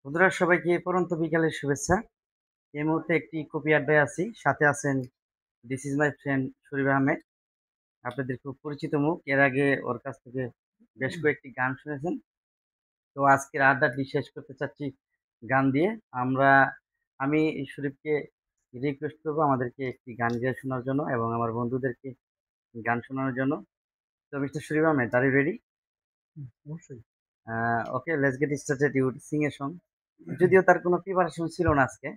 বন্ধুরা সবাইকে পড়ন্ত বিকালের শুভেচ্ছা। এই মুহূর্তে একটি কপি আড্ডায় আছি। সাথে আছেন দিস ইজ মাই ফ্রেন্ড শরীফ আহমেদ। আপনাদের খুব পরিচিত মুখ। এর আগে ওর কাছ থেকে বেশ কয়েকটি গান শুনেছেন। তো আজকের আড্ডাটি শেষ করতে চাচ্ছি গান দিয়ে। আমি শরীফকে রিকোয়েস্ট করব আমাদেরকে একটি গান গেয়ে শোনার জন্য এবং আমার বন্ধুদেরকে গান শোনানোর জন্য। তো mister Sharif Ahmed, are you ready? অবশ্যই। ওকে, let's get started you Singh a song. যদিও তার কোনো প্রিপারেশন ছিল না আজকে।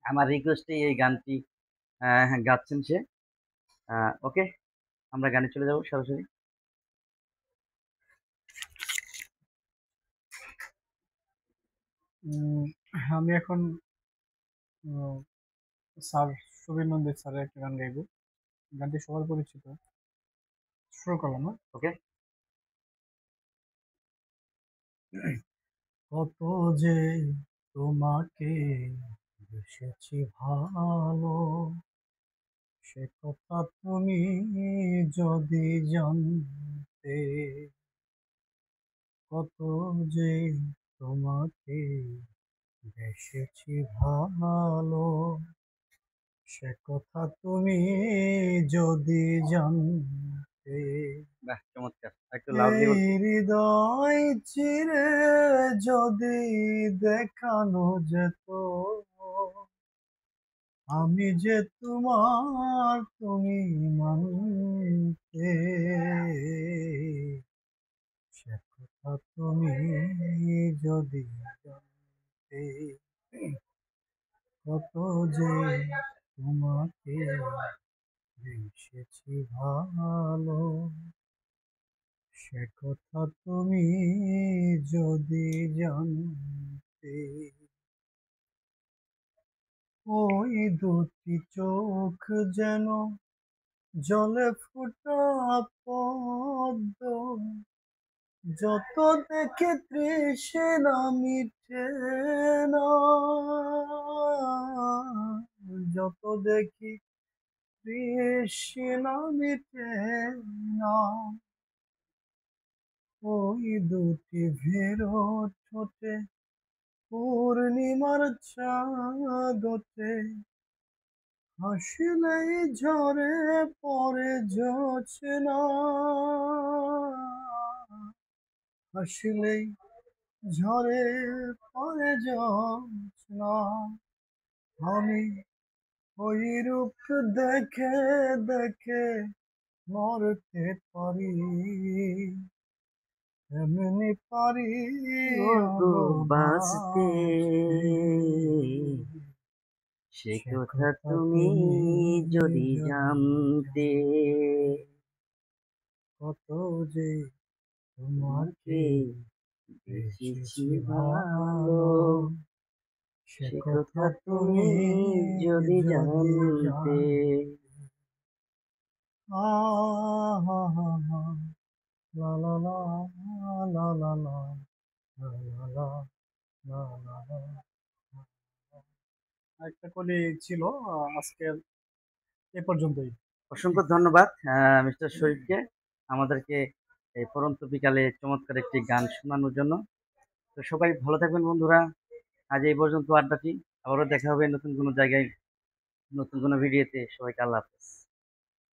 আমার রিকোয়েস্টেই এই গানটি গাচ্ছেন সে। ওকে, আমরা গানে চলে যাব সরাসরি। আমি এখন স্যার সুবীর নন্দী স্যারের একটা গান গাইবো। গানটি সবার পরিচিত। শুরু করলাম না? ওকে। কত যে তোমাকে বেসেছি ভালো, সে কথা তুমি যদি জানতে। কত যে তোমাকে বেসেছি ভালো, সে কথা তুমি যদি জানতে। বাহ, চমৎকার! একটু লাউডলি এই বলবেন। হৃদয় চিরে যদি দেখানো যেত, আমি যে তোমার তুমি মানতে। সে কথা তুমি যদি জানতে। কত যে তোমাকে বেসেছি ভালো, সে কথা তুমি যদি জানতে। ওই দুটি চোখ যেন জলে ফোটা পদ্ম, যত দেখে তৃষ্ণা মিটে না। যত দেখি তৃষ্ণা মিটে না। ওই দুটি ভেরো ঠোঁটে পূর্ণিমার চাঁদতে, হাসলেই ঝরে পড়ে জোছনা। হাসলেই ঝরে পড়ে জোছনা। আমি ওই রূপ দেখে দেখে মরতে পারি, এমনি পারি ওগো ওগো বাঁচতে, বাঁচতে। সে সে কথা কথা তুমি তুমি যদি যদি জানতে। জানতে। কত যে তোমাকে তোমাকে বেশিছি বেসেছি ভালো, ভালো, সে সে কথা কথা তুমি তুমি যদি যদি জানতে। জানতে। আহ হা হা হা, লা লা লা, লা লা লা, লা লা লা, লা লা লা। একটা করে ছিল, আজকের এ পর্যন্তই। অসংখ্য ধন্যবাদ মিস্টার শরীফকে আমাদেরকে এই পড়ন্ত বিকালে চমৎকার একটি গান শোনানোর জন্য। তো সবাই ভালো থাকবেন বন্ধুরা। আজ এই পর্যন্ত আড্ডাটি। আবারও দেখা হবে নতুন কোনো জায়গায়, নতুন কোনো ভিডিওতে। সবাইকে আল্লাহ হাফেজ।